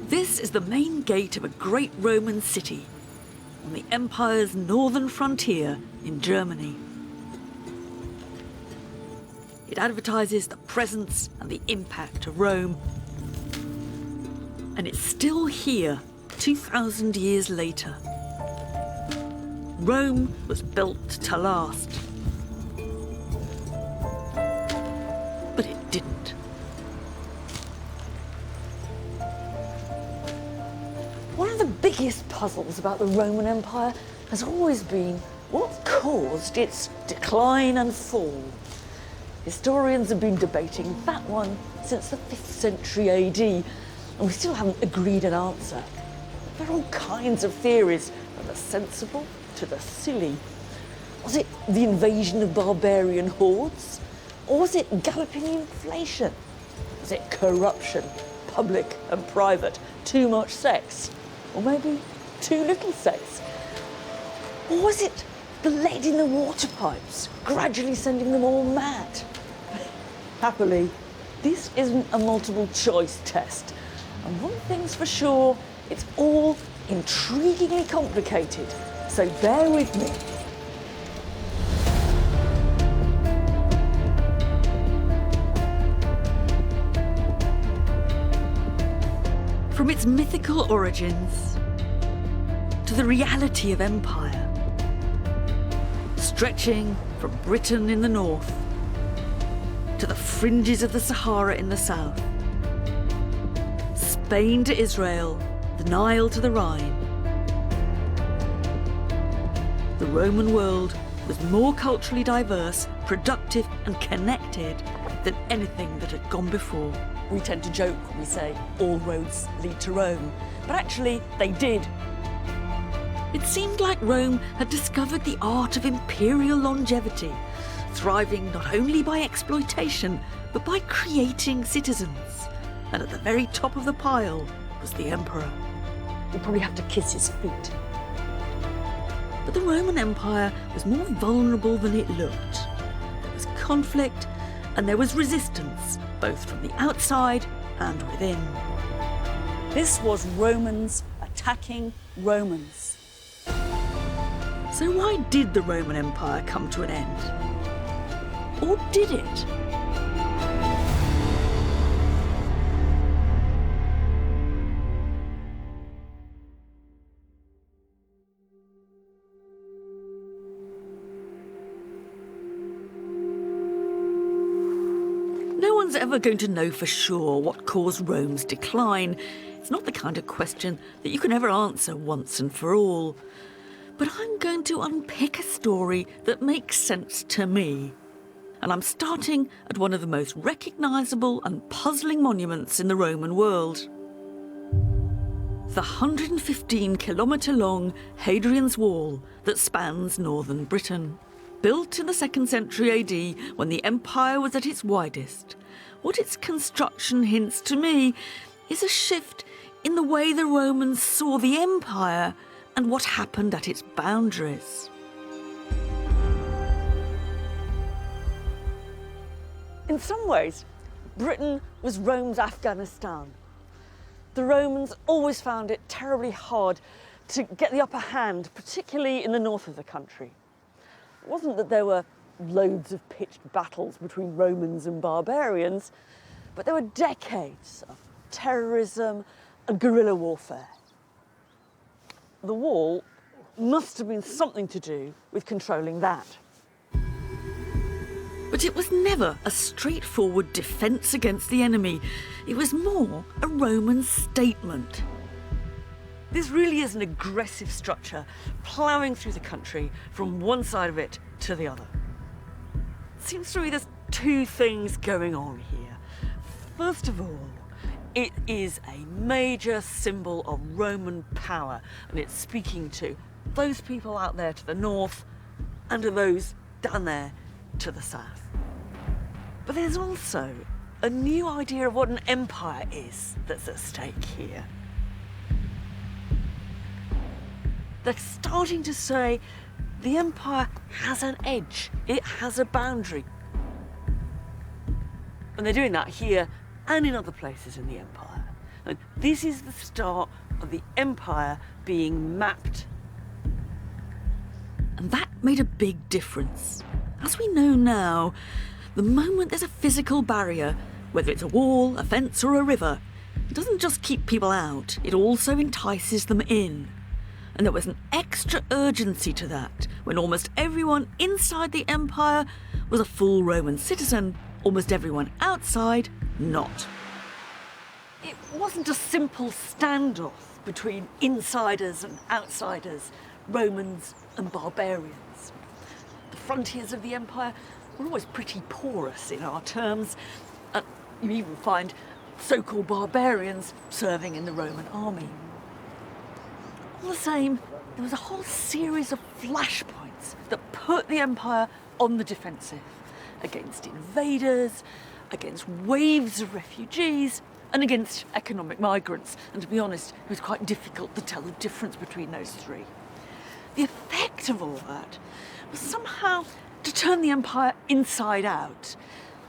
This is the main gate of a great Roman city on the empire's northern frontier in Germany. It advertises the presence and the impact of Rome. And it's still here 2,000 years later. Rome was built to last. But it didn't. One of the biggest puzzles about the Roman Empire has always been what caused its decline and fall. Historians have been debating that one since the 5th century AD, and we still haven't agreed an answer. There are all kinds of theories, from the sensible to the silly. Was it the invasion of barbarian hordes? Or was it galloping inflation? Was it corruption, public and private, too much sex? Or maybe too little sex? Or was it the lead in the water pipes, gradually sending them all mad? Happily, this isn't a multiple choice test. And one thing's for sure, it's all intriguingly complicated. So bear with me. From its mythical origins to the reality of empire, stretching from Britain in the north to the fringes of the Sahara in the south, Spain to Israel, the Nile to the Rhine. The Roman world was more culturally diverse, productive and connected than anything that had gone before. We tend to joke when we say all roads lead to Rome, but actually they did. It seemed like Rome had discovered the art of imperial longevity, thriving not only by exploitation, but by creating citizens. And at the very top of the pile was the emperor. We'll probably have to kiss his feet. But the Roman Empire was more vulnerable than it looked. There was conflict and there was resistance, both from the outside and within. This was Romans attacking Romans. So why did the Roman Empire come to an end? Or did it? No one's ever going to know for sure what caused Rome's decline. It's not the kind of question that you can ever answer once and for all. But I'm going to unpick a story that makes sense to me. And I'm starting at one of the most recognisable and puzzling monuments in the Roman world. The 115-kilometre-long Hadrian's Wall that spans northern Britain. Built in the 2nd century AD, when the empire was at its widest, what its construction hints to me is a shift in the way the Romans saw the empire and what happened at its boundaries. In some ways, Britain was Rome's Afghanistan. The Romans always found it terribly hard to get the upper hand, particularly in the north of the country. It wasn't that there were loads of pitched battles between Romans and barbarians, but there were decades of terrorism and guerrilla warfare. The wall must have been something to do with controlling that. But it was never a straightforward defence against the enemy. It was more a Roman statement. This really is an aggressive structure, ploughing through the country from one side of it to the other. It seems to me there's two things going on here. First of all, it is a major symbol of Roman power, and it's speaking to those people out there to the north and to those down there to the south. But there's also a new idea of what an empire is that's at stake here. They're starting to say the empire has an edge, it has a boundary. And they're doing that here and in other places in the empire. And this is the start of the empire being mapped. And that made a big difference. As we know now, the moment there's a physical barrier, whether it's a wall, a fence or a river, it doesn't just keep people out, it also entices them in. And there was an extra urgency to that when almost everyone inside the empire was a full Roman citizen, almost everyone outside not. It wasn't a simple standoff between insiders and outsiders, Romans and barbarians. The frontiers of the empire were always pretty porous in our terms. You even find so-called barbarians serving in the Roman army. All the same, there was a whole series of flashpoints that put the empire on the defensive against invaders, against waves of refugees, and against economic migrants. And to be honest, it was quite difficult to tell the difference between those three. The effect of all that was somehow to turn the empire inside out.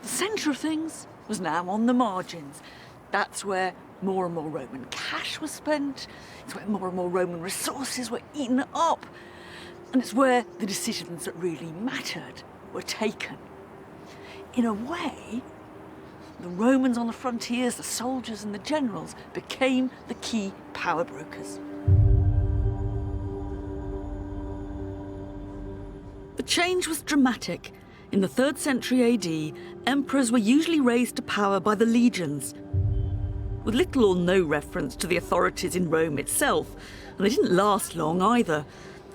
The centre of things was now on the margins. That's where more and more Roman cash was spent, it's where more and more Roman resources were eaten up, and it's where the decisions that really mattered were taken. In a way, the Romans on the frontiers, the soldiers and the generals became the key power brokers. The change was dramatic. In the 3rd century AD, emperors were usually raised to power by the legions, with little or no reference to the authorities in Rome itself, and they didn't last long either.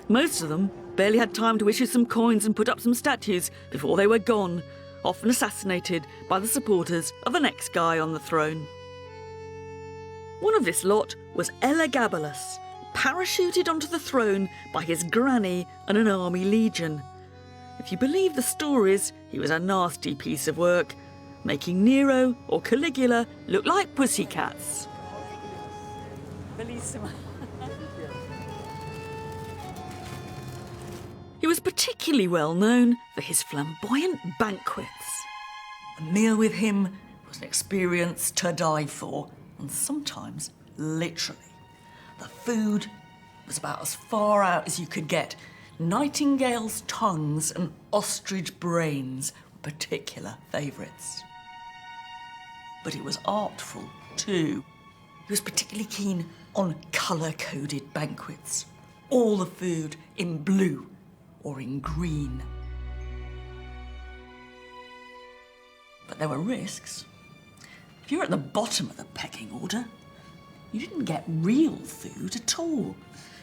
Most of them barely had time to issue some coins and put up some statues before they were gone, often assassinated by the supporters of the next guy on the throne. One of this lot was Elagabalus, parachuted onto the throne by his granny and an army legion. If you believe the stories, he was a nasty piece of work, making Nero or Caligula look like pussycats. Bellissima. He was particularly well known for his flamboyant banquets. A meal with him was an experience to die for, and sometimes literally. The food was about as far out as you could get. Nightingales' tongues and ostrich brains were particular favourites. But it was artful too. He was particularly keen on colour-coded banquets. All the food in blue or in green. But there were risks. If you were at the bottom of the pecking order, you didn't get real food at all.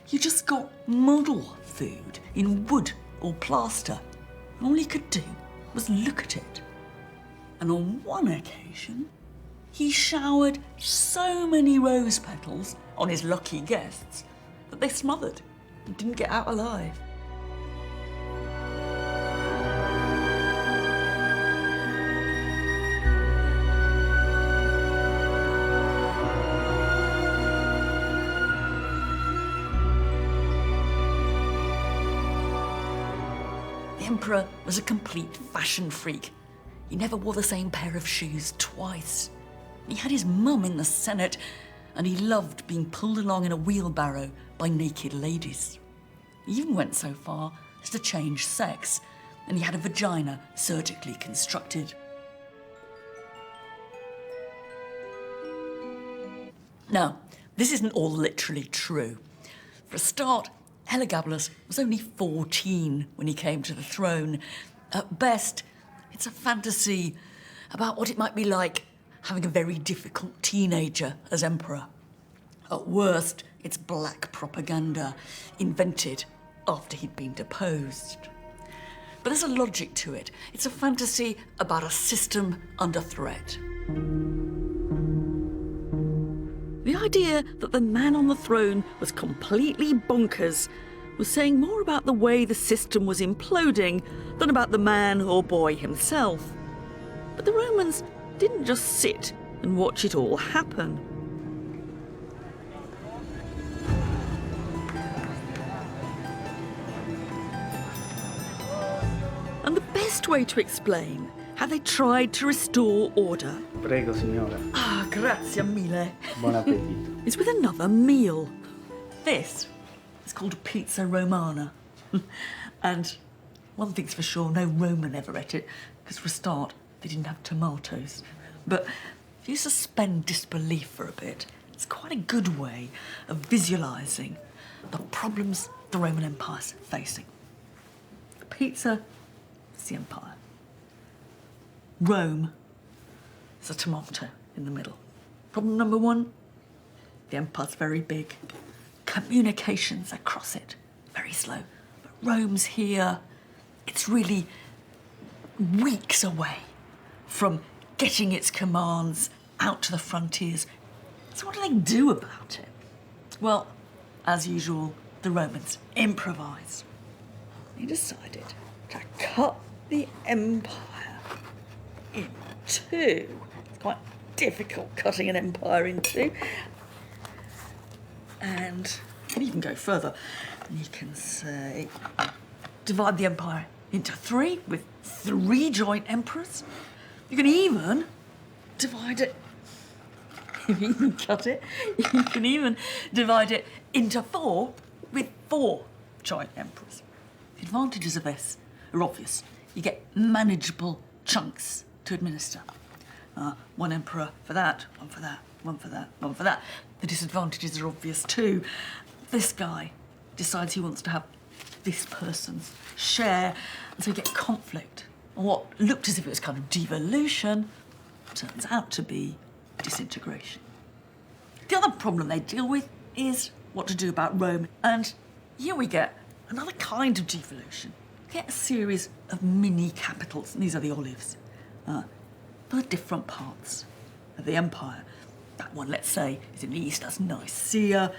You just got model food in wood or plaster. And all he could do was look at it. And on one occasion, he showered so many rose petals on his lucky guests that they smothered and didn't get out alive. The emperor was a complete fashion freak. He never wore the same pair of shoes twice. He had his mum in the Senate, and he loved being pulled along in a wheelbarrow by naked ladies. He even went so far as to change sex, and he had a vagina surgically constructed. Now, this isn't all literally true. For a start, Elagabalus was only 14 when he came to the throne. At best, it's a fantasy about what it might be like having a very difficult teenager as emperor. At worst, it's black propaganda, invented after he'd been deposed. But there's a logic to it. It's a fantasy about a system under threat. The idea that the man on the throne was completely bonkers was saying more about the way the system was imploding than about the man or boy himself. But the Romans didn't just sit and watch it all happen. And the best way to explain how they tried to restore order. Prego, signora. Ah, grazie mille. Buon appetito. Is with another meal. This is called a pizza romana. And one thing's for sure, no Roman ever ate it, because for a start, they didn't have tomatoes. But if you suspend disbelief for a bit, it's quite a good way of visualising the problems the Roman Empire's facing. The pizza is the empire. Rome is a tomato in the middle. Problem number one, the empire's very big. Communications across it, very slow. But Rome's here. It's really weeks away from getting its commands out to the frontiers. So what do they do about it? Well, as usual, the Romans improvised. They decided to cut the empire in two. It's quite difficult cutting an empire in two. And you can even go further. You can say, divide the empire into three with three joint emperors. You can even divide it, you can even cut it, you can even divide it into four with four joint emperors. The advantages of this are obvious. You get manageable chunks to administer. One emperor for that, one for that, one for that, one for that. The disadvantages are obvious too. This guy decides he wants to have this person's share, and so you get conflict. And what looked as if it was kind of devolution turns out to be disintegration. The other problem they deal with is what to do about Rome. And here we get another kind of devolution. You get a series of mini capitals, and these are the olives, for the different parts of the empire. That one, let's say, is in the east, that's Nicaea.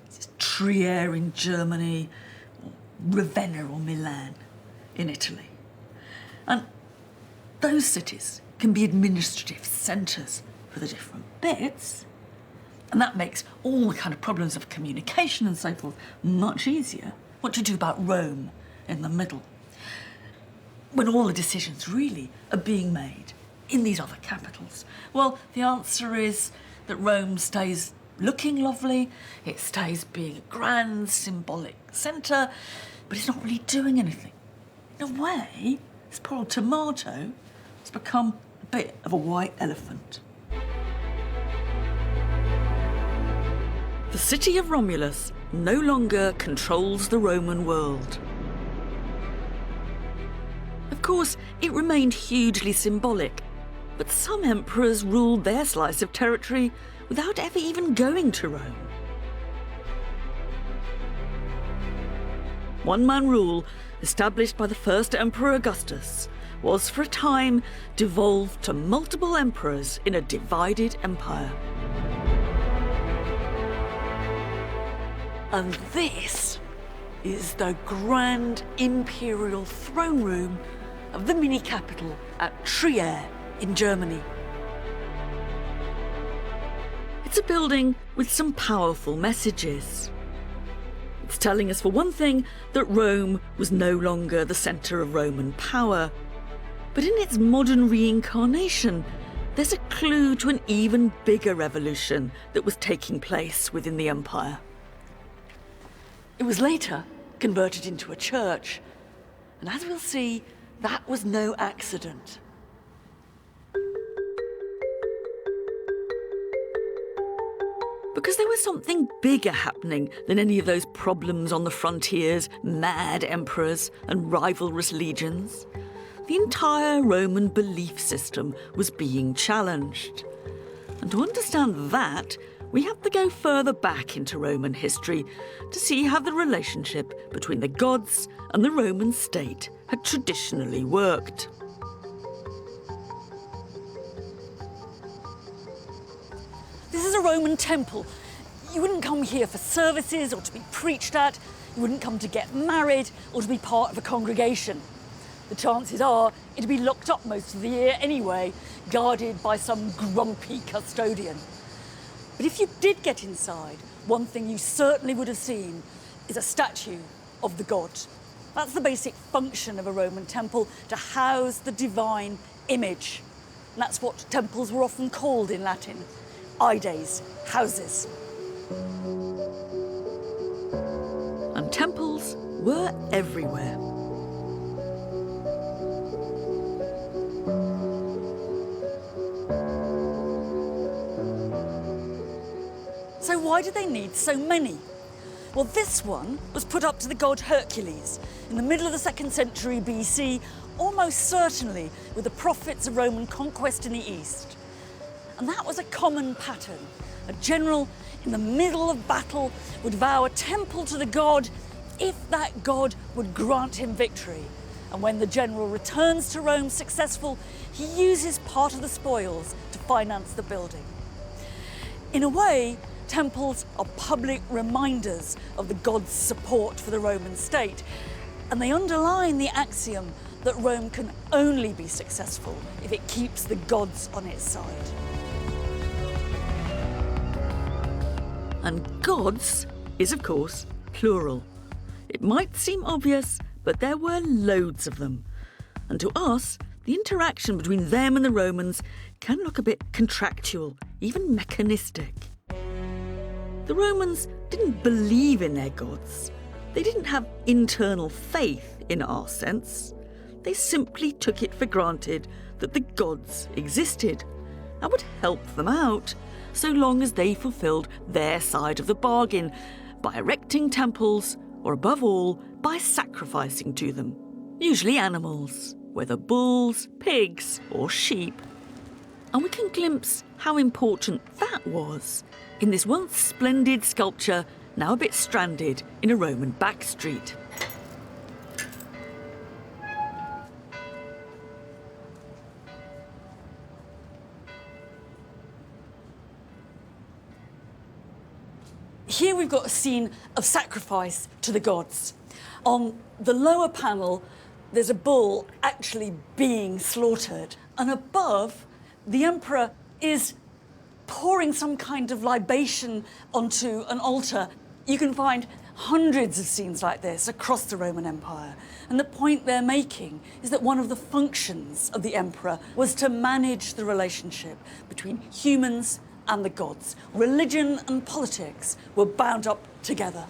This is Trier in Germany, or Ravenna or Milan in Italy. And those cities can be administrative centres for the different bits, and that makes all the kind of problems of communication and so forth much easier. What to do about Rome in the middle, when all the decisions really are being made in these other capitals? Well, the answer is that Rome stays looking lovely, it stays being a grand symbolic centre, but it's not really doing anything. In a way, this poor old tomato has become a bit of a white elephant. The city of Romulus no longer controls the Roman world. Of course, it remained hugely symbolic, but some emperors ruled their slice of territory without ever even going to Rome. One-man rule, established by the first Emperor Augustus, was for a time devolved to multiple emperors in a divided empire. And this is the grand imperial throne room of the mini-capital at Trier in Germany. It's a building with some powerful messages. It's telling us, for one thing, that Rome was no longer the centre of Roman power. But in its modern reincarnation, there's a clue to an even bigger revolution that was taking place within the empire. It was later converted into a church, and as we'll see, that was no accident. Because there was something bigger happening than any of those problems on the frontiers, mad emperors and rivalrous legions. The entire Roman belief system was being challenged. And to understand that, we have to go further back into Roman history to see how the relationship between the gods and the Roman state had traditionally worked. This is a Roman temple. You wouldn't come here for services or to be preached at. You wouldn't come to get married or to be part of a congregation. The chances are it'd be locked up most of the year anyway, guarded by some grumpy custodian. But if you did get inside, one thing you certainly would have seen is a statue of the god. That's the basic function of a Roman temple, to house the divine image. And that's what temples were often called in Latin. Ides, houses. And temples were everywhere. So why do they need so many? Well, this one was put up to the god Hercules in the middle of the 2nd century BC, almost certainly with the profits of Roman conquest in the east. And that was a common pattern. A general in the middle of battle would vow a temple to the god if that god would grant him victory. And when the general returns to Rome successful, he uses part of the spoils to finance the building. In a way, temples are public reminders of the god's support for the Roman state, and they underline the axiom that Rome can only be successful if it keeps the gods on its side. And gods is, of course, plural. It might seem obvious, but there were loads of them. And to us, the interaction between them and the Romans can look a bit contractual, even mechanistic. The Romans didn't believe in their gods. They didn't have internal faith in our sense. They simply took it for granted that the gods existed and would help them out so long as they fulfilled their side of the bargain by erecting temples or, above all, by sacrificing to them, usually animals, whether bulls, pigs or sheep. And we can glimpse how important that was in this once splendid sculpture, now a bit stranded in a Roman backstreet. Here we've got a scene of sacrifice to the gods. On the lower panel, there's a bull actually being slaughtered. And above, the emperor is pouring some kind of libation onto an altar. You can find hundreds of scenes like this across the Roman Empire. And the point they're making is that one of the functions of the emperor was to manage the relationship between humans and the gods. Religion and politics were bound up together.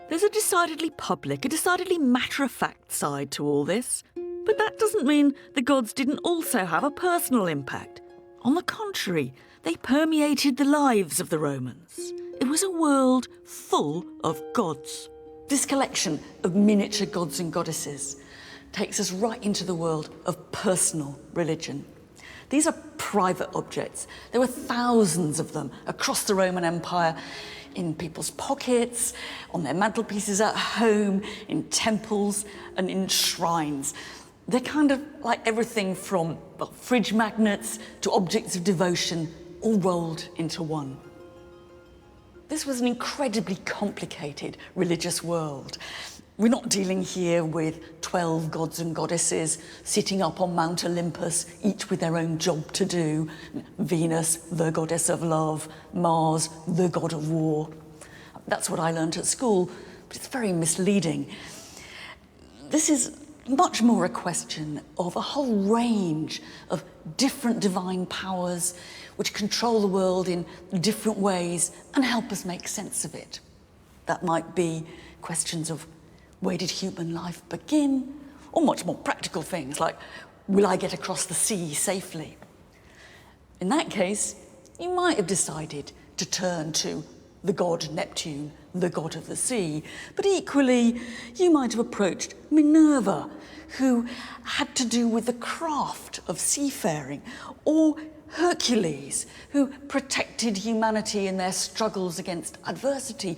There's a decidedly public, a decidedly matter-of-fact side to all this. But that doesn't mean the gods didn't also have a personal impact. On the contrary, they permeated the lives of the Romans. It was a world full of gods. This collection of miniature gods and goddesses takes us right into the world of personal religion. These are private objects. There were thousands of them across the Roman Empire, in people's pockets, on their mantelpieces at home, in temples and in shrines. They're kind of like everything from fridge magnets to objects of devotion, all rolled into one. This was an incredibly complicated religious world. We're not dealing here with 12 gods and goddesses sitting up on Mount Olympus, each with their own job to do. Venus, the goddess of love, Mars, the god of war. That's what I learned at school, but it's very misleading. This is much more a question of a whole range of different divine powers which control the world in different ways and help us make sense of it. That might be questions of where did human life begin? Or much more practical things like, will I get across the sea safely? In that case, you might have decided to turn to the god Neptune, the god of the sea. But equally, you might have approached Minerva, who had to do with the craft of seafaring, or Hercules, who protected humanity in their struggles against adversity.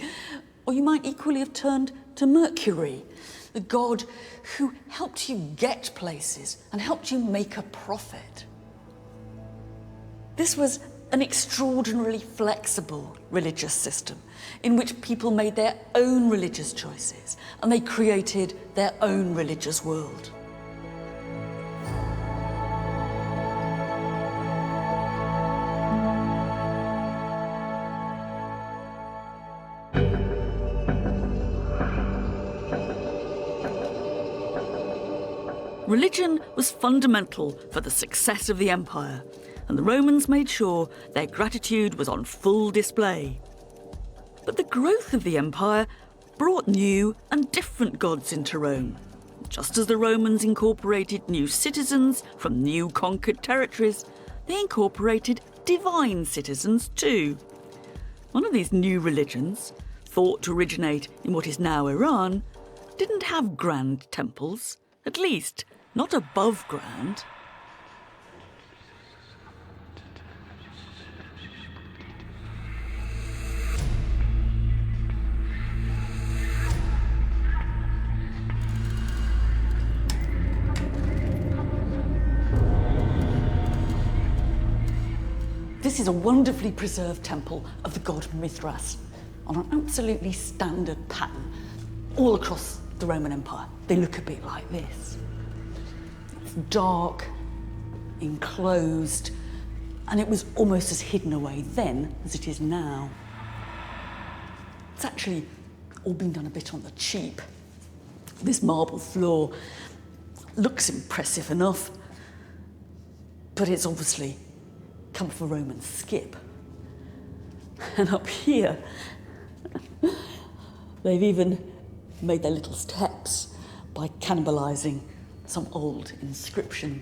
Or you might equally have turned to Mercury, the god who helped you get places and helped you make a profit. This was an extraordinarily flexible religious system in which people made their own religious choices and they created their own religious world. Religion was fundamental for the success of the empire, and the Romans made sure their gratitude was on full display. But the growth of the empire brought new and different gods into Rome. Just as the Romans incorporated new citizens from new conquered territories, they incorporated divine citizens too. One of these new religions, thought to originate in what is now Iran, didn't have grand temples, at least not above ground. This is a wonderfully preserved temple of the god Mithras on an absolutely standard pattern all across the Roman Empire. They look a bit like this. It's dark, enclosed, and it was almost as hidden away then as it is now. It's actually all been done a bit on the cheap. This marble floor looks impressive enough, but it's obviously come from a Roman skip. And up here, they've even made their little steps by cannibalising some old inscription.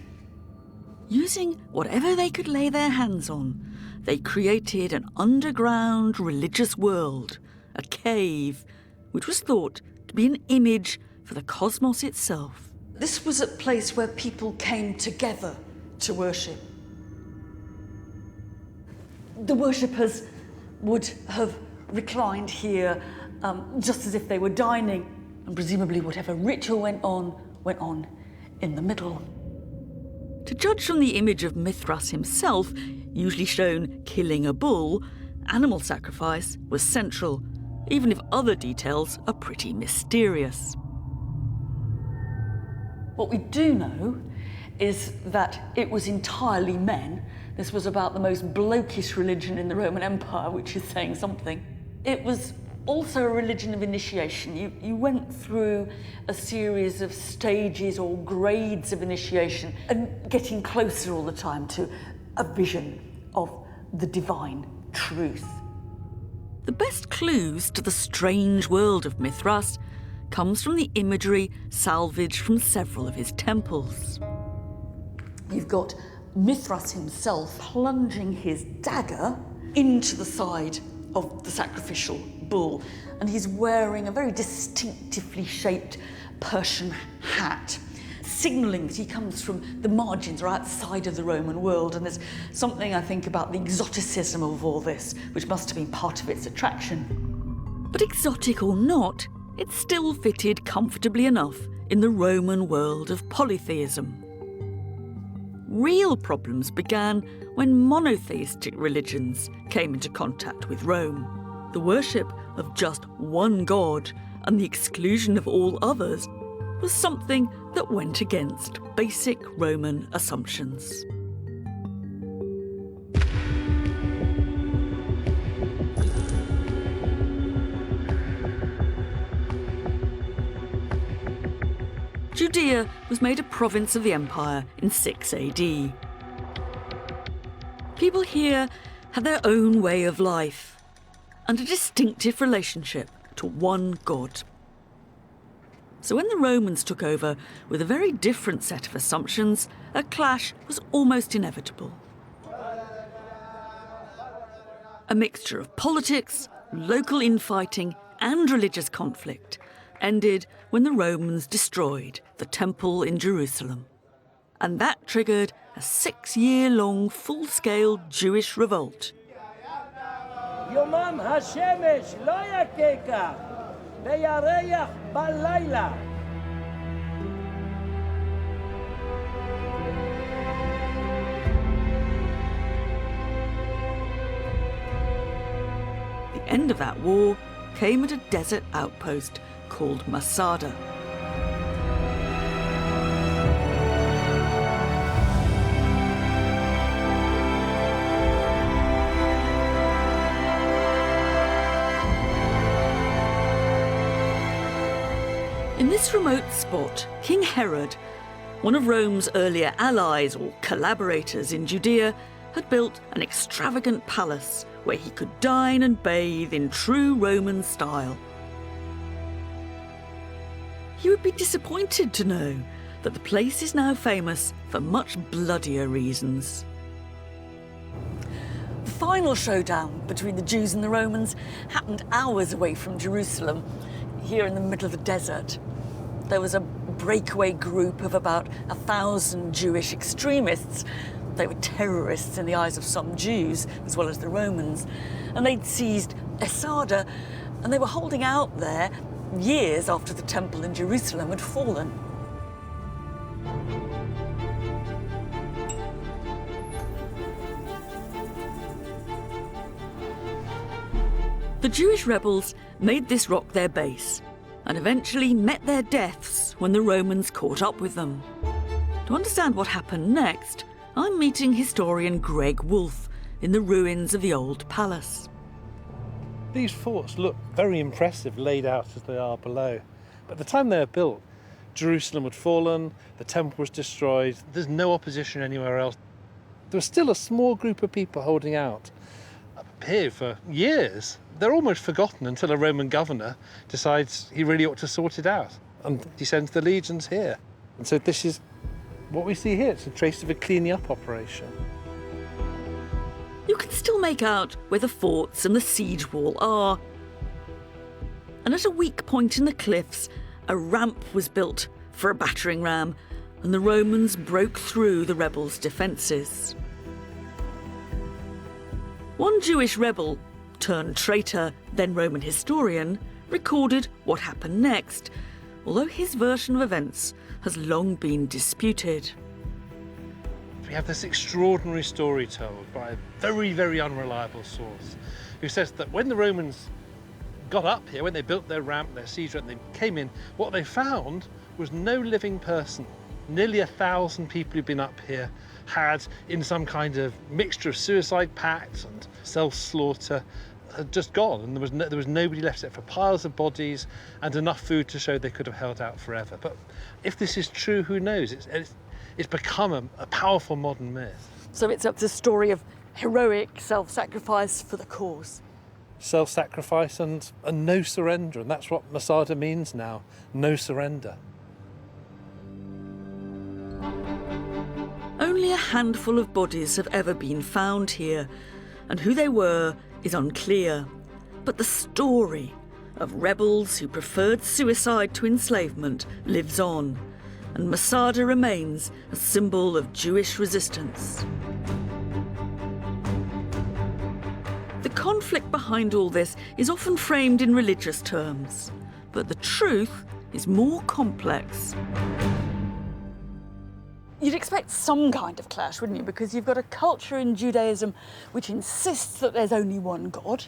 Using whatever they could lay their hands on, they created an underground religious world, a cave, which was thought to be an image for the cosmos itself. This was a place where people came together to worship. The worshippers would have reclined here just as if they were dining, and presumably whatever ritual went on in the middle. To judge from the image of Mithras himself, usually shown killing a bull, animal sacrifice was central, even if other details are pretty mysterious. What we do know is that it was entirely men. This was about the most blokish religion in the Roman Empire, which is saying something. It was also a religion of initiation. You went through a series of stages or grades of initiation and getting closer all the time to a vision of the divine truth. The best clues to the strange world of Mithras comes from the imagery salvaged from several of his temples. You've got Mithras himself plunging his dagger into the side of the sacrificial bull, and he's wearing a very distinctively shaped Persian hat, signalling that he comes from the margins or outside of the Roman world. And there's something, I think, about the exoticism of all this, which must have been part of its attraction. But exotic or not, it still fitted comfortably enough in the Roman world of polytheism. Real problems began when monotheistic religions came into contact with Rome. The worship of just one god and the exclusion of all others was something that went against basic Roman assumptions. Judea was made a province of the empire in 6 AD. People here had their own way of life and a distinctive relationship to one god. So when the Romans took over with a very different set of assumptions, a clash was almost inevitable. A mixture of politics, local infighting, and religious conflict ended when the Romans destroyed the temple in Jerusalem. And that triggered a 6-year-long full-scale Jewish revolt. יומם השמש לא יככה, וירח בלילה. The end of that war came at a desert outpost called Masada. In this remote spot, King Herod one of Rome's earlier allies or collaborators in Judea, had built an extravagant palace where he could dine and bathe in true Roman style. You would be disappointed to know that the place is now famous for much bloodier reasons. The final showdown between the Jews and the Romans happened hours away from Jerusalem, here in the middle of the desert. There was a breakaway group of about 1,000 Jewish extremists. They were terrorists in the eyes of some Jews, as well as the Romans. And they'd seized Esada, and they were holding out there years after the temple in Jerusalem had fallen. The Jewish rebels made this rock their base and eventually met their deaths when the Romans caught up with them. To understand what happened next, I'm meeting historian Greg Wolfe in the ruins of the old palace. These forts look very impressive laid out as they are below. But at the time they were built, Jerusalem had fallen, the temple was destroyed, there's no opposition anywhere else. There was still a small group of people holding out up here for years. They're almost forgotten until a Roman governor decides he really ought to sort it out. And he sends the legions here. And so this is what we see here. It's a trace of a cleaning up operation. You can still make out where the forts and the siege wall are. And at a weak point in the cliffs, a ramp was built for a battering ram, and the Romans broke through the rebels' defences. One Jewish rebel, turned traitor, then Roman historian, recorded what happened next, although his version of events has long been disputed. We have this extraordinary story told by a very, very unreliable source who says that when the Romans got up here, when they built their ramp, their siege ramp, they came in, what they found was no living person. Nearly 1,000 people who'd been up here had, in some kind of mixture of suicide pacts and self-slaughter, had just gone, and there was nobody left except for piles of bodies and enough food to show they could have held out forever. But if this is true, who knows? It's become a powerful modern myth. So it's a story of heroic self-sacrifice for the cause. Self-sacrifice and no surrender, and that's what Masada means now, no surrender. Only a handful of bodies have ever been found here, and who they were is unclear. But the story of rebels who preferred suicide to enslavement lives on, and Masada remains a symbol of Jewish resistance. The conflict behind all this is often framed in religious terms, but the truth is more complex. You'd expect some kind of clash, wouldn't you? Because you've got a culture in Judaism which insists that there's only one God,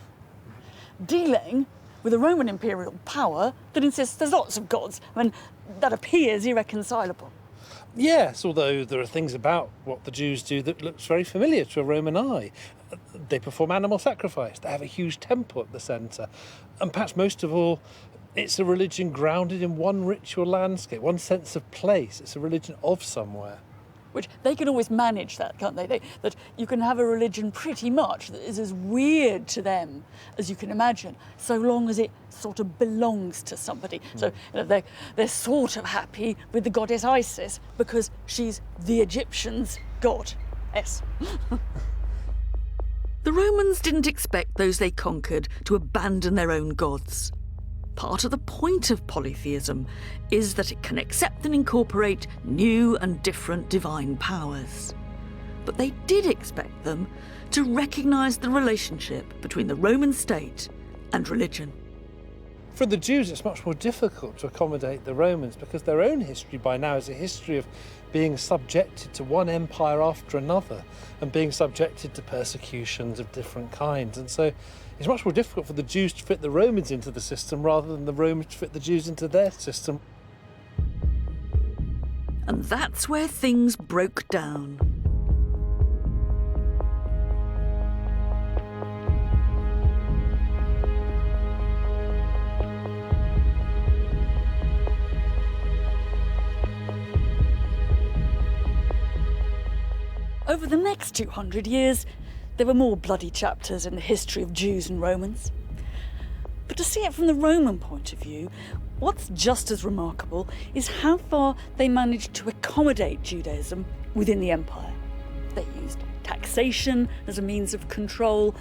dealing with a Roman imperial power that insists there's lots of gods. I mean, that appears irreconcilable. Yes, although there are things about what the Jews do that looks very familiar to a Roman eye. They perform animal sacrifice, they have a huge temple at the centre, and perhaps most of all, it's a religion grounded in one ritual landscape, one sense of place. It's a religion of somewhere. Which they can always manage that, can't they? That you can have a religion pretty much that is as weird to them as you can imagine, so long as it sort of belongs to somebody. So they're sort of happy with the goddess Isis because she's the Egyptians' goddess. The Romans didn't expect those they conquered to abandon their own gods. Part of the point of polytheism is that it can accept and incorporate new and different divine powers. But they did expect them to recognise the relationship between the Roman state and religion. For the Jews, it's much more difficult to accommodate the Romans because their own history by now is a history of being subjected to one empire after another and being subjected to persecutions of different kinds. And so it's much more difficult for the Jews to fit the Romans into the system rather than the Romans to fit the Jews into their system. And that's where things broke down. Over the next 200 years, there were more bloody chapters in the history of Jews and Romans. But to see it from the Roman point of view, what's just as remarkable is how far they managed to accommodate Judaism within the empire. They used taxation as a means of control.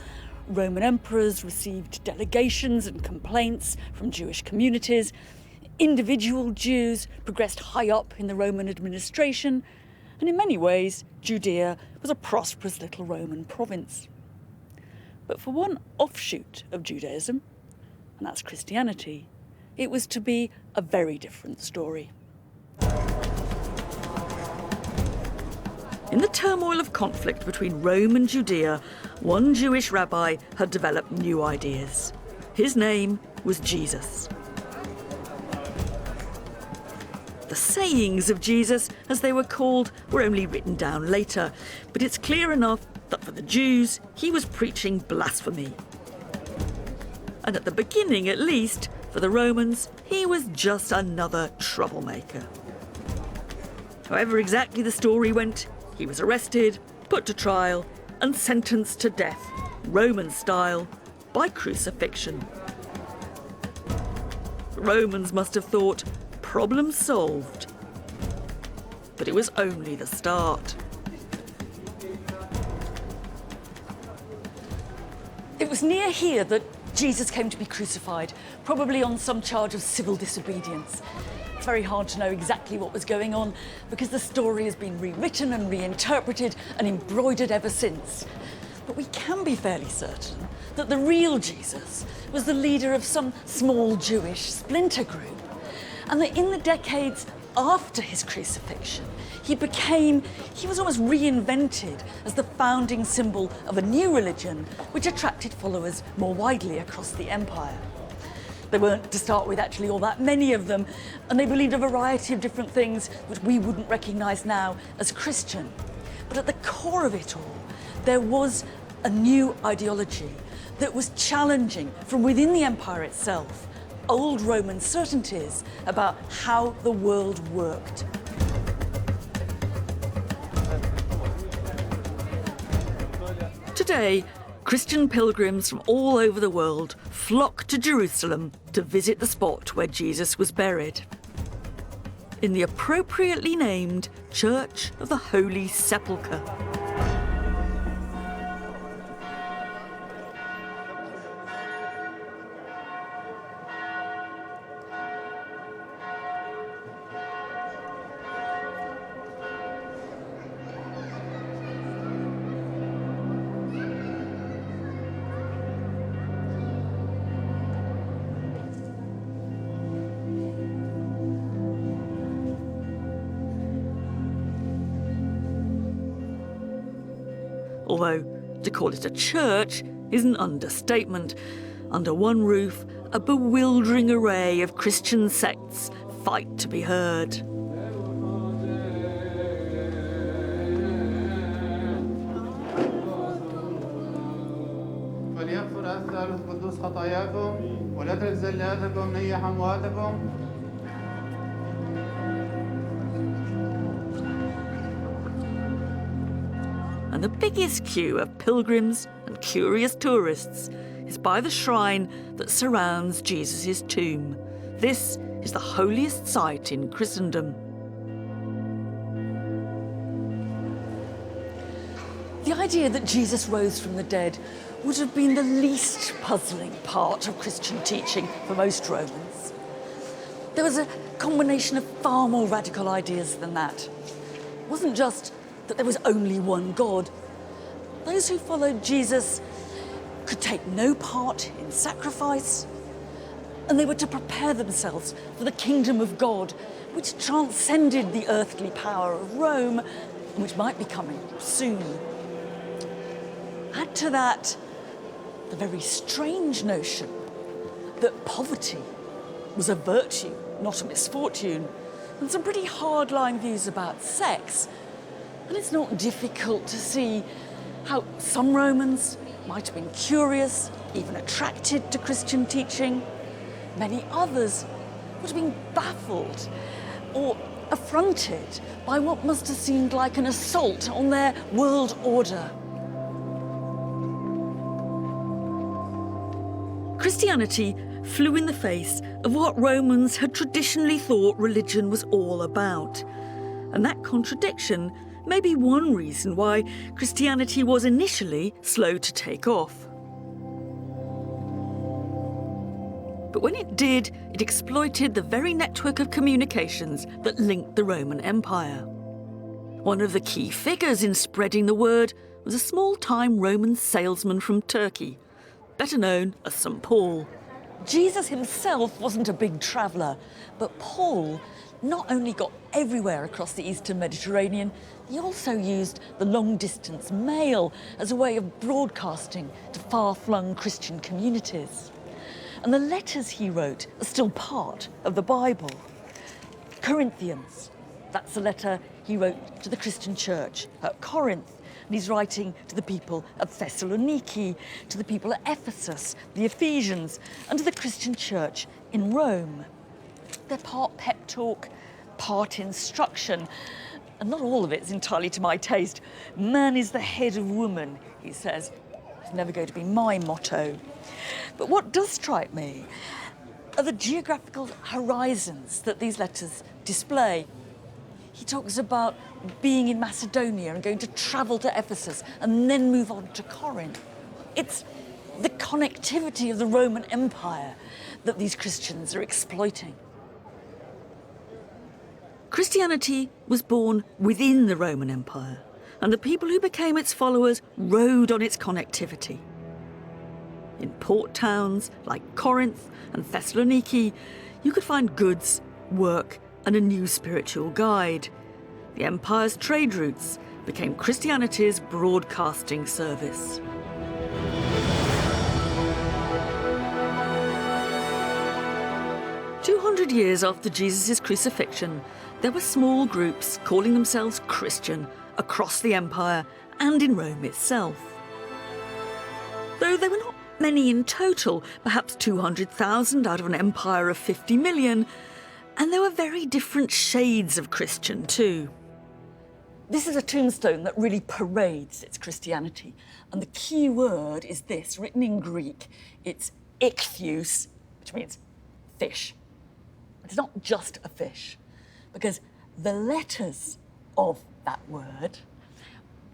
Roman emperors received delegations and complaints from Jewish communities. Individual Jews progressed high up in the Roman administration. And in many ways, Judea was a prosperous little Roman province. But for one offshoot of Judaism, and that's Christianity, it was to be a very different story. In the turmoil of conflict between Rome and Judea, one Jewish rabbi had developed new ideas. His name was Jesus. The sayings of Jesus, as they were called, were only written down later, but it's clear enough that for the Jews, he was preaching blasphemy. And at the beginning, at least, for the Romans, he was just another troublemaker. However exactly the story went, he was arrested, put to trial, and sentenced to death, Roman style, by crucifixion. The Romans must have thought, problem solved. But it was only the start. It was near here that Jesus came to be crucified, probably on some charge of civil disobedience. It's very hard to know exactly what was going on because the story has been rewritten and reinterpreted and embroidered ever since. But we can be fairly certain that the real Jesus was the leader of some small Jewish splinter group, and that in the decades after his crucifixion, he was almost reinvented as the founding symbol of a new religion which attracted followers more widely across the empire. There weren't, to start with, actually all that many of them, and they believed a variety of different things which we wouldn't recognise now as Christian. But at the core of it all, there was a new ideology that was challenging from within the empire itself old Roman certainties about how the world worked. Today, Christian pilgrims from all over the world flock to Jerusalem to visit the spot where Jesus was buried. In the appropriately named Church of the Holy Sepulchre. Although to call it a church is an understatement. Under one roof, a bewildering array of Christian sects fight to be heard. وليغفر الثالث القدوس خطاياكم ولا تنزل لأذكم نيح أمواتكم. And the biggest queue of pilgrims and curious tourists is by the shrine that surrounds Jesus' tomb. This is the holiest site in Christendom. The idea that Jesus rose from the dead would have been the least puzzling part of Christian teaching for most Romans. There was a combination of far more radical ideas than that. It wasn't just that there was only one God. Those who followed Jesus could take no part in sacrifice, and they were to prepare themselves for the kingdom of God, which transcended the earthly power of Rome, and which might be coming soon. Add to that the very strange notion that poverty was a virtue, not a misfortune, and some pretty hardline views about sex. And it's not difficult to see how some Romans might have been curious, even attracted to Christian teaching. Many others would have been baffled or affronted by what must have seemed like an assault on their world order. Christianity flew in the face of what Romans had traditionally thought religion was all about. And that contradiction may be one reason why Christianity was initially slow to take off. But when it did, it exploited the very network of communications that linked the Roman Empire. One of the key figures in spreading the word was a small-time Roman salesman from Turkey, better known as St. Paul. Jesus himself wasn't a big traveller, but Paul not only got everywhere across the Eastern Mediterranean, he also used the long-distance mail as a way of broadcasting to far-flung Christian communities. And the letters he wrote are still part of the Bible. Corinthians, that's the letter he wrote to the Christian church at Corinth. And he's writing to the people of Thessaloniki, to the people at Ephesus, the Ephesians, and to the Christian church in Rome. They're part pep talk, part instruction, and not all of it's entirely to my taste. Man is the head of woman, he says. It's never going to be my motto. But what does strike me are the geographical horizons that these letters display. He talks about being in Macedonia and going to travel to Ephesus and then move on to Corinth. It's the connectivity of the Roman Empire that these Christians are exploiting. Christianity was born within the Roman Empire, and the people who became its followers rode on its connectivity. In port towns like Corinth and Thessaloniki, you could find goods, work, and a new spiritual guide. The empire's trade routes became Christianity's broadcasting service. "200 years after Jesus' crucifixion, there were small groups calling themselves Christian across the empire and in Rome itself. Though there were not many in total, perhaps 200,000 out of an empire of 50 million, and there were very different shades of Christian too. This is a tombstone that really parades its Christianity. And the key word is this, written in Greek. It's ichthus, which means fish. It's not just a fish, because the letters of that word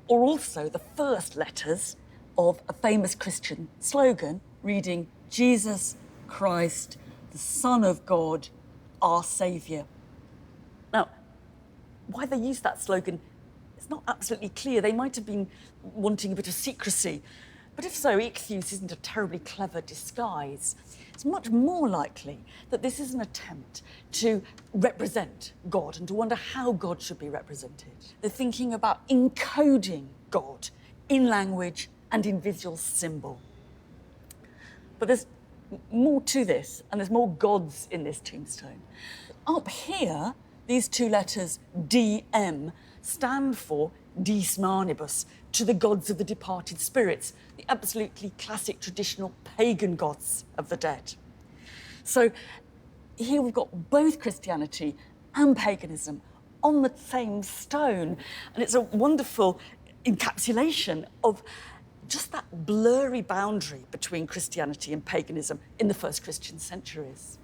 are also the first letters of a famous Christian slogan reading, Jesus Christ, the Son of God, our Saviour. Now, why they used that slogan, it's not absolutely clear. They might have been wanting a bit of secrecy. But if so, ichthus isn't a terribly clever disguise. It's much more likely that this is an attempt to represent God and to wonder how God should be represented. They're thinking about encoding God in language and in visual symbol. But there's more to this, and there's more gods in this tombstone. Up here, these two letters, DM, stand for Dis Manibus, to the gods of the departed spirits, the absolutely classic traditional pagan gods of the dead. So here we've got both Christianity and paganism on the same stone, and it's a wonderful encapsulation of just that blurry boundary between Christianity and paganism in the first Christian centuries.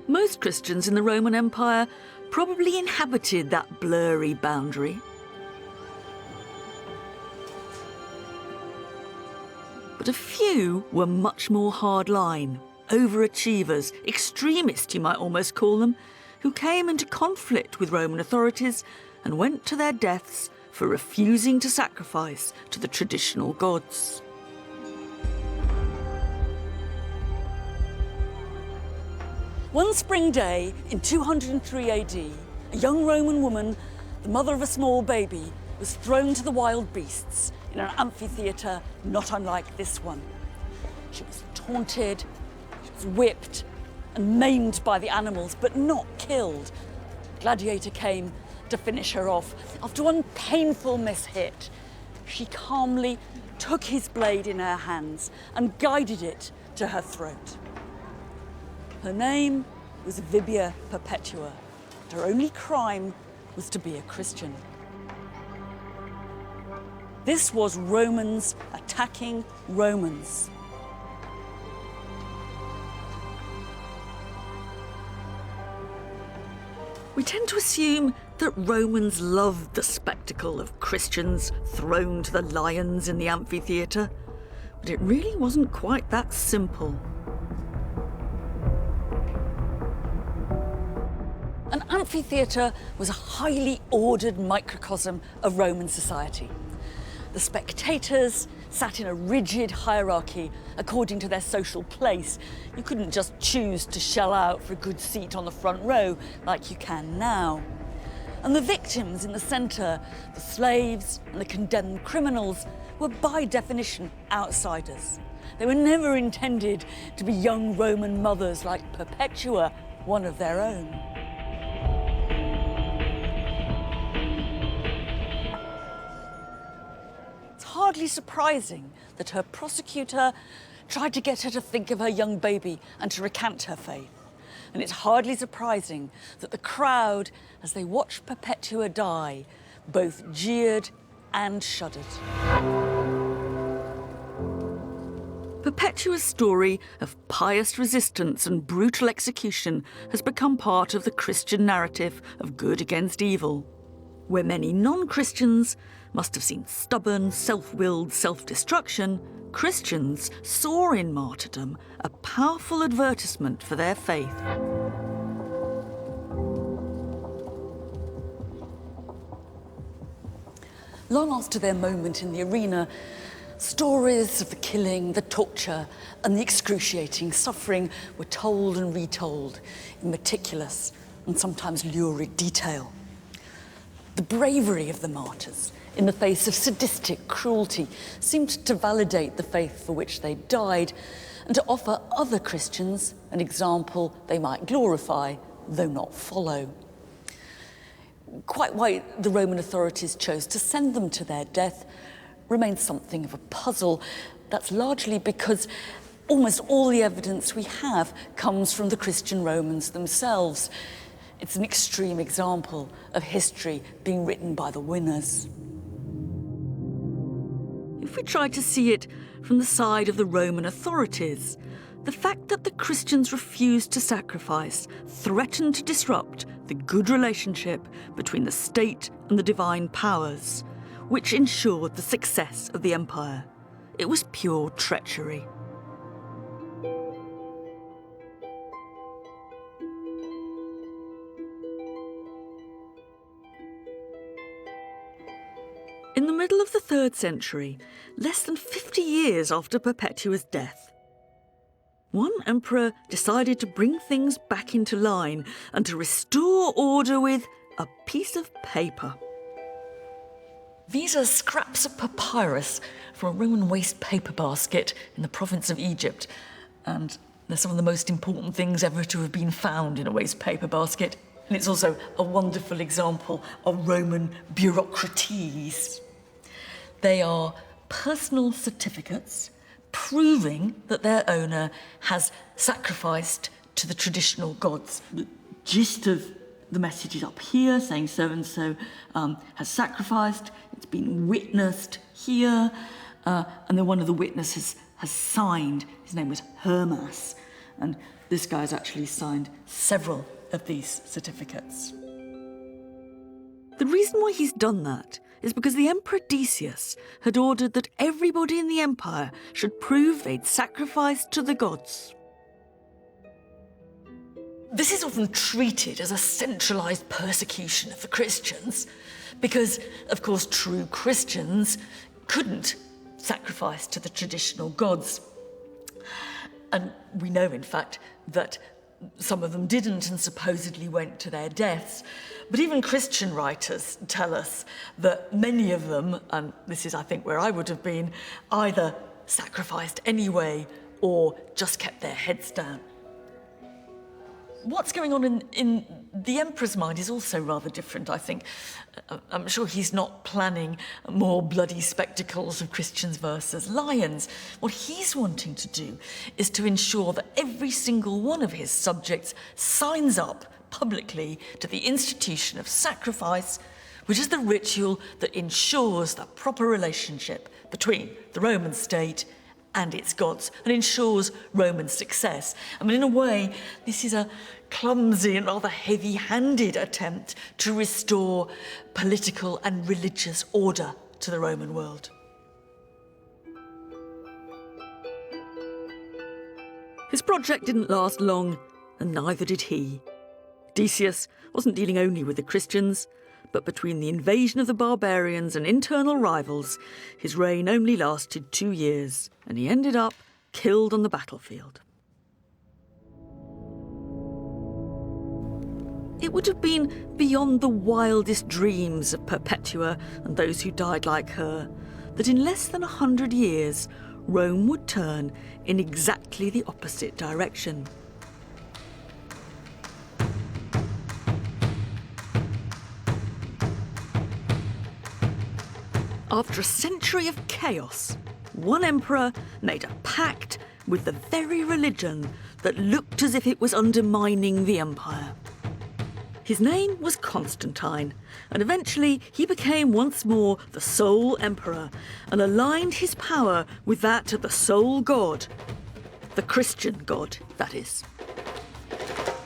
Most Christians in the Roman Empire probably inhabited that blurry boundary. But a few were much more hardline, overachievers, extremists you might almost call them, who came into conflict with Roman authorities and went to their deaths for refusing to sacrifice to the traditional gods. One spring day in 203 AD, a young Roman woman, the mother of a small baby, was thrown to the wild beasts in an amphitheatre not unlike this one. She was taunted, she was whipped and maimed by the animals, but not killed. A gladiator came, to finish her off, after one painful mishit, she calmly took his blade in her hands and guided it to her throat. Her name was Vibia Perpetua. Her only crime was to be a Christian. This was Romans attacking Romans. We tend to assume that Romans loved the spectacle of Christians thrown to the lions in the amphitheatre, but it really wasn't quite that simple. An amphitheatre was a highly ordered microcosm of Roman society. The spectators sat in a rigid hierarchy according to their social place. You couldn't just choose to shell out for a good seat on the front row like you can now. And the victims in the centre, the slaves and the condemned criminals, were by definition outsiders. They were never intended to be young Roman mothers like Perpetua, one of their own. Hardly surprising that her prosecutor tried to get her to think of her young baby and to recant her faith. And it's hardly surprising that the crowd, as they watched Perpetua die, both jeered and shuddered. Perpetua's story of pious resistance and brutal execution has become part of the Christian narrative of good against evil, where many non-Christians must have seen stubborn, self-willed self-destruction. Christians saw in martyrdom a powerful advertisement for their faith. Long after their moment in the arena, stories of the killing, the torture, and the excruciating suffering were told and retold in meticulous and sometimes lurid detail. The bravery of the martyrs in the face of sadistic cruelty seemed to validate the faith for which they died and to offer other Christians an example they might glorify, though not follow. Quite why the Roman authorities chose to send them to their death remains something of a puzzle. That's largely because almost all the evidence we have comes from the Christian Romans themselves. It's an extreme example of history being written by the winners. If we try to see it from the side of the Roman authorities, the fact that the Christians refused to sacrifice threatened to disrupt the good relationship between the state and the divine powers, which ensured the success of the empire. It was pure treachery. In the middle of the 3rd century, less than 50 years after Perpetua's death, one emperor decided to bring things back into line and to restore order with a piece of paper. These are scraps of papyrus from a Roman waste paper basket in the province of Egypt, and they're some of the most important things ever to have been found in a waste paper basket. And it's also a wonderful example of Roman bureaucraties. They are personal certificates proving that their owner has sacrificed to the traditional gods. The gist of the message is up here, saying so-and-so has sacrificed, it's been witnessed here, and then one of the witnesses has signed. His name was Hermas, and this guy's actually signed several of these certificates. The reason why he's done that is because the Emperor Decius had ordered that everybody in the empire should prove they'd sacrificed to the gods. This is often treated as a centralised persecution of the Christians because, of course, true Christians couldn't sacrifice to the traditional gods. And we know, in fact, that some of them didn't and supposedly went to their deaths. But even Christian writers tell us that many of them, and this is, I think, where I would have been, either sacrificed anyway or just kept their heads down. What's going on in the Emperor's mind is also rather different, I think. I'm sure he's not planning more bloody spectacles of Christians versus lions. What he's wanting to do is to ensure that every single one of his subjects signs up publicly to the institution of sacrifice, which is the ritual that ensures the proper relationship between the Roman state and its gods, and ensures Roman success. I mean, in a way, this is a clumsy and rather heavy-handed attempt to restore political and religious order to the Roman world. His project didn't last long, and neither did he. Decius wasn't dealing only with the Christians, but between the invasion of the barbarians and internal rivals, his reign only lasted 2 years, and he ended up killed on the battlefield. It would have been beyond the wildest dreams of Perpetua and those who died like her that in less than 100 years, Rome would turn in exactly the opposite direction. After a century of chaos, one emperor made a pact with the very religion that looked as if it was undermining the empire. His name was Constantine, and eventually he became once more the sole emperor and aligned his power with that of the sole god. The Christian god, that is.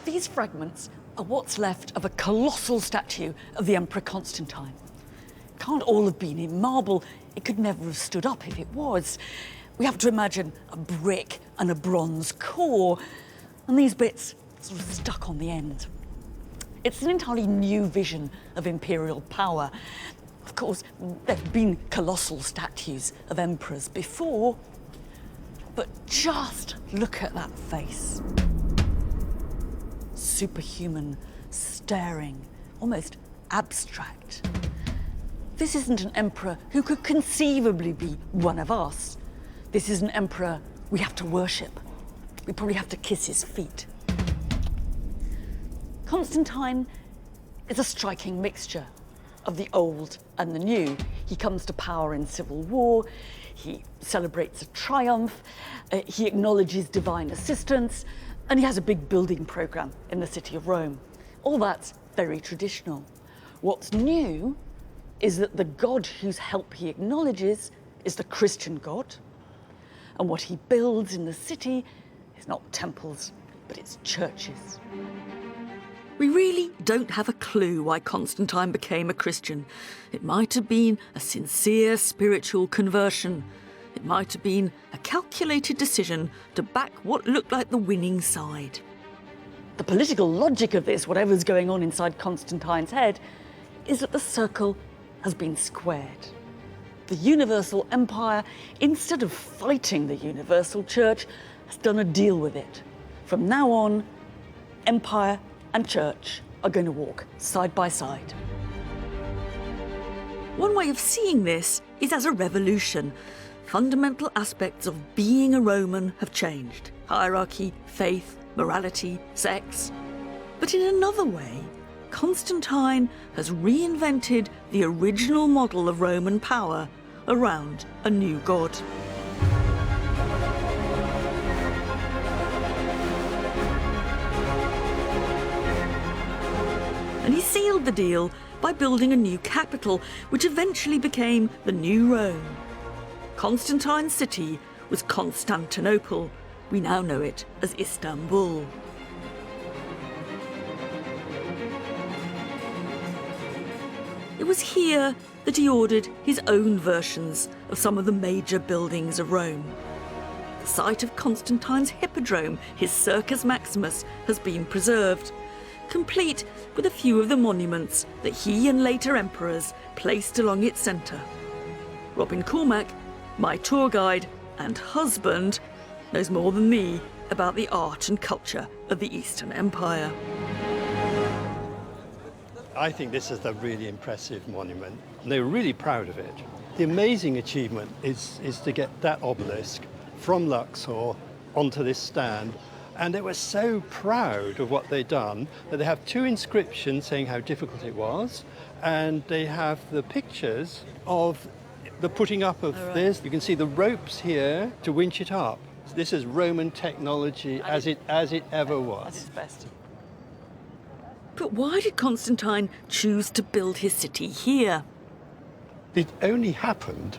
These fragments are what's left of a colossal statue of the Emperor Constantine. Can't all have been in marble. It could never have stood up if it was. We have to imagine a brick and a bronze core, and these bits sort of stuck on the end. It's an entirely new vision of imperial power. Of course, there have been colossal statues of emperors before, but just look at that face. Superhuman, staring, almost abstract. This isn't an emperor who could conceivably be one of us. This is an emperor we have to worship. We probably have to kiss his feet. Constantine is a striking mixture of the old and the new. He comes to power in civil war, he celebrates a triumph, he acknowledges divine assistance, and he has a big building programme in the city of Rome. All that's very traditional. What's new is that the god whose help he acknowledges is the Christian god, and what he builds in the city is not temples, but it's churches. We really don't have a clue why Constantine became a Christian. It might have been a sincere spiritual conversion. It might have been a calculated decision to back what looked like the winning side. The political logic of this, whatever's going on inside Constantine's head, is that the circle has been squared. The universal empire, instead of fighting the universal church, has done a deal with it. From now on, empire and church are going to walk side by side. One way of seeing this is as a revolution. Fundamental aspects of being a Roman have changed. Hierarchy, faith, morality, sex. But in another way, Constantine has reinvented the original model of Roman power around a new god. And he sealed the deal by building a new capital, which eventually became the new Rome. Constantine's city was Constantinople. We now know it as Istanbul. It was here that he ordered his own versions of some of the major buildings of Rome. The site of Constantine's hippodrome, his Circus Maximus, has been preserved, complete with a few of the monuments that he and later emperors placed along its centre. Robin Cormack, my tour guide and husband, knows more than me about the art and culture of the Eastern Empire. I think this is a really impressive monument, and they were really proud of it. The amazing achievement is to get that obelisk from Luxor onto this stand And they were so proud of what they'd done that they have 2 inscriptions saying how difficult it was, and they have the pictures of the putting up of this. You can see the ropes here to winch it up. This is Roman technology as it ever was. At its best. But why did Constantine choose to build his city here? It only happened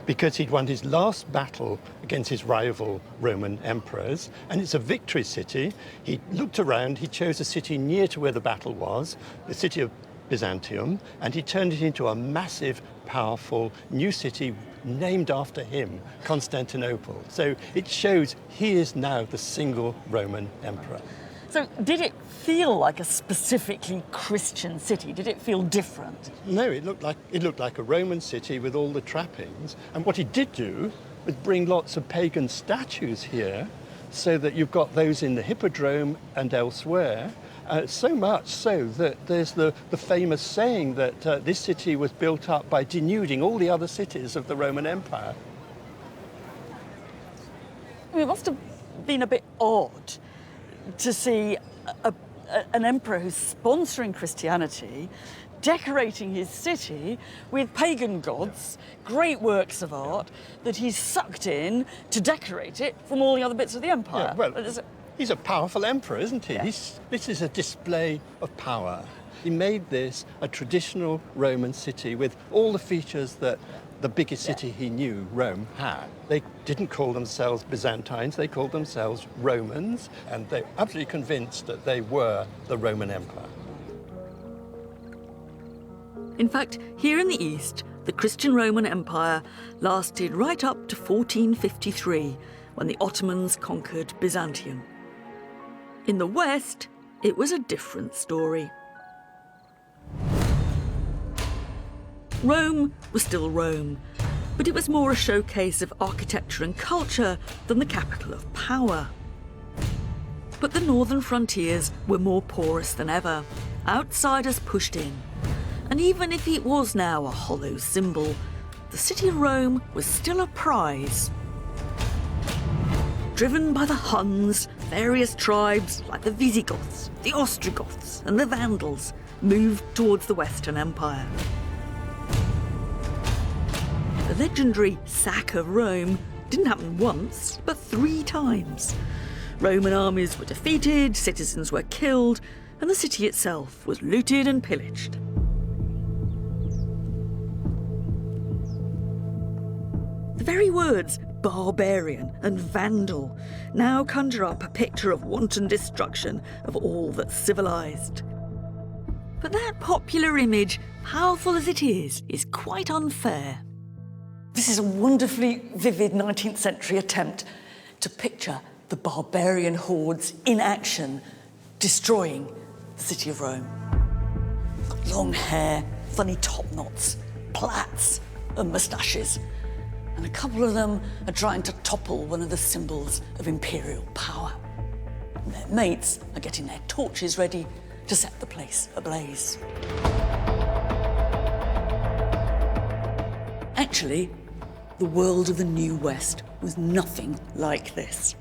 because he'd won his last battle against his rival Roman emperors, and it's a victory city. He looked around, he chose a city near to where the battle was, the city of Byzantium, and he turned it into a massive, powerful new city named after him, Constantinople. So it shows he is now the single Roman emperor. So did it feel like a specifically Christian city? Did it feel different? No, it looked like a Roman city with all the trappings. And what he did do was bring lots of pagan statues here, so that you've got those in the Hippodrome and elsewhere. So much so that there's the famous saying that this city was built up by denuding all the other cities of the Roman Empire. I mean, it must have been a bit odd to see an emperor who's sponsoring Christianity, decorating his city with pagan gods, great works of art that he's sucked in to decorate it from all the other bits of the empire. Yeah, well, he's a powerful emperor, isn't he? Yeah. This is a display of power. He made this a traditional Roman city with all the features that the biggest city he knew, Rome, had. They didn't call themselves Byzantines, they called themselves Romans, and they're absolutely convinced that they were the Roman Empire. In fact, here in the East, the Christian Roman Empire lasted right up to 1453, when the Ottomans conquered Byzantium. In the West, it was a different story. Rome was still Rome, but it was more a showcase of architecture and culture than the capital of power. But the northern frontiers were more porous than ever. Outsiders pushed in. And even if it was now a hollow symbol, the city of Rome was still a prize. Driven by the Huns, various tribes like the Visigoths, the Ostrogoths and the Vandals moved towards the Western Empire. The legendary sack of Rome didn't happen once, but 3 times. Roman armies were defeated, citizens were killed, and the city itself was looted and pillaged. The very words barbarian and vandal now conjure up a picture of wanton destruction of all that's civilised. But that popular image, powerful as it is quite unfair. This is a wonderfully vivid 19th century attempt to picture the barbarian hordes in action, destroying the city of Rome. Long hair, funny top knots, plaits and moustaches. And a couple of them are trying to topple one of the symbols of imperial power. And their mates are getting their torches ready to set the place ablaze. Actually, the world of the New West was nothing like this.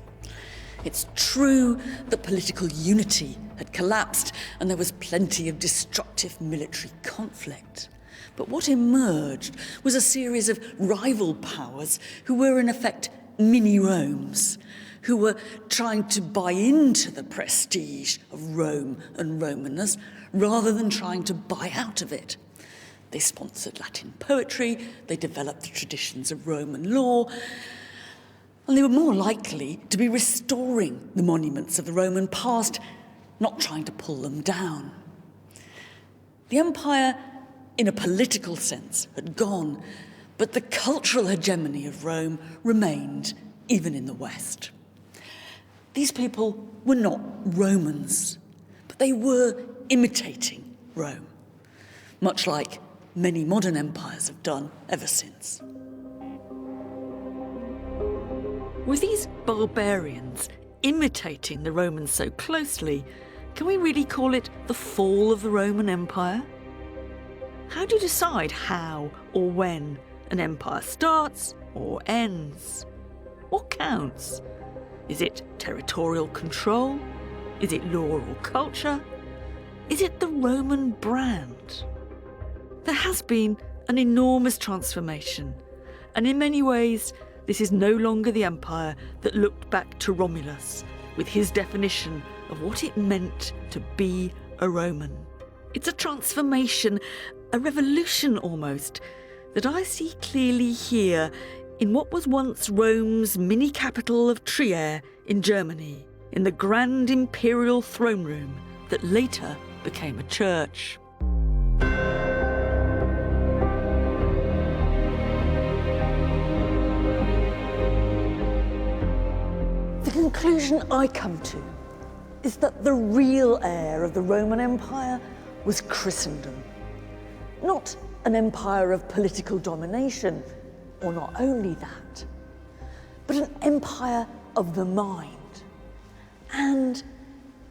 It's true that political unity had collapsed and there was plenty of destructive military conflict. But what emerged was a series of rival powers who were in effect mini-Romes, who were trying to buy into the prestige of Rome and Romanness rather than trying to buy out of it. They sponsored Latin poetry, they developed the traditions of Roman law, and they were more likely to be restoring the monuments of the Roman past, not trying to pull them down. The empire, in a political sense, had gone, but the cultural hegemony of Rome remained, even in the West. These people were not Romans, but they were imitating Rome, much like many modern empires have done ever since. With these barbarians imitating the Romans so closely, can we really call it the fall of the Roman Empire? How do you decide how or when an empire starts or ends? What counts? Is it territorial control? Is it law or culture? Is it the Roman brand? There has been an enormous transformation, and in many ways, this is no longer the empire that looked back to Romulus with his definition of what it meant to be a Roman. It's a transformation, a revolution almost, that I see clearly here in what was once Rome's mini capital of Trier in Germany, in the grand imperial throne room that later became a church. The conclusion I come to is that the real heir of the Roman Empire was Christendom. Not an empire of political domination, or not only that, but an empire of the mind. And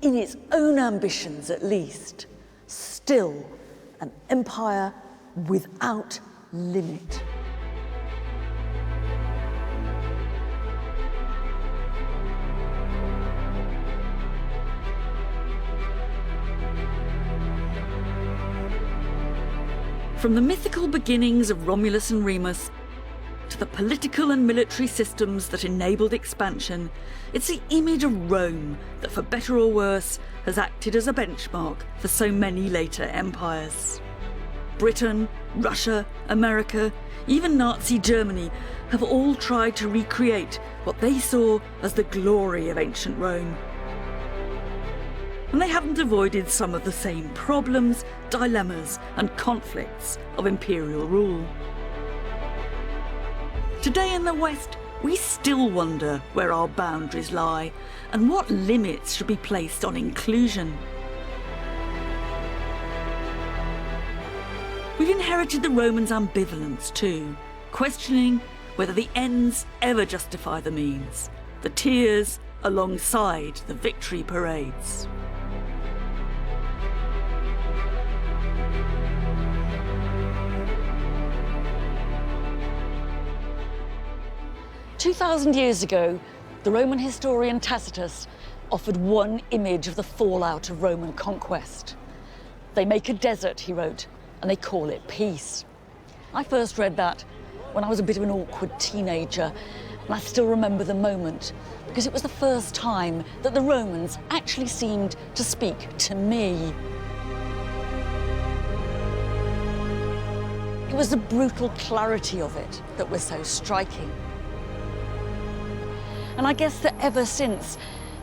in its own ambitions at least, still an empire without limit. From the mythical beginnings of Romulus and Remus to the political and military systems that enabled expansion, it's the image of Rome that, for better or worse, has acted as a benchmark for so many later empires. Britain, Russia, America, even Nazi Germany have all tried to recreate what they saw as the glory of ancient Rome. And they haven't avoided some of the same problems, dilemmas, and conflicts of imperial rule. Today in the West, we still wonder where our boundaries lie and what limits should be placed on inclusion. We've inherited the Romans' ambivalence too, questioning whether the ends ever justify the means, the tears alongside the victory parades. 2,000 years ago, the Roman historian Tacitus offered one image of the fallout of Roman conquest. They make a desert, he wrote, and they call it peace. I first read that when I was a bit of an awkward teenager, and I still remember the moment because it was the first time that the Romans actually seemed to speak to me. It was the brutal clarity of it that was so striking. And I guess that ever since,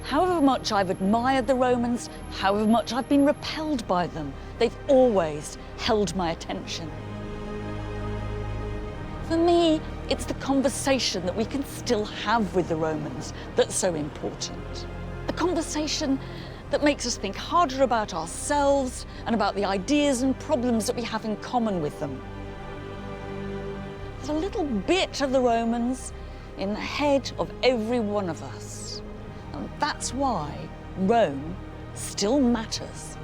however much I've admired the Romans, however much I've been repelled by them, they've always held my attention. For me, it's the conversation that we can still have with the Romans that's so important. A conversation that makes us think harder about ourselves and about the ideas and problems that we have in common with them. There's a little bit of the Romans in the head of every one of us. And that's why Rome still matters.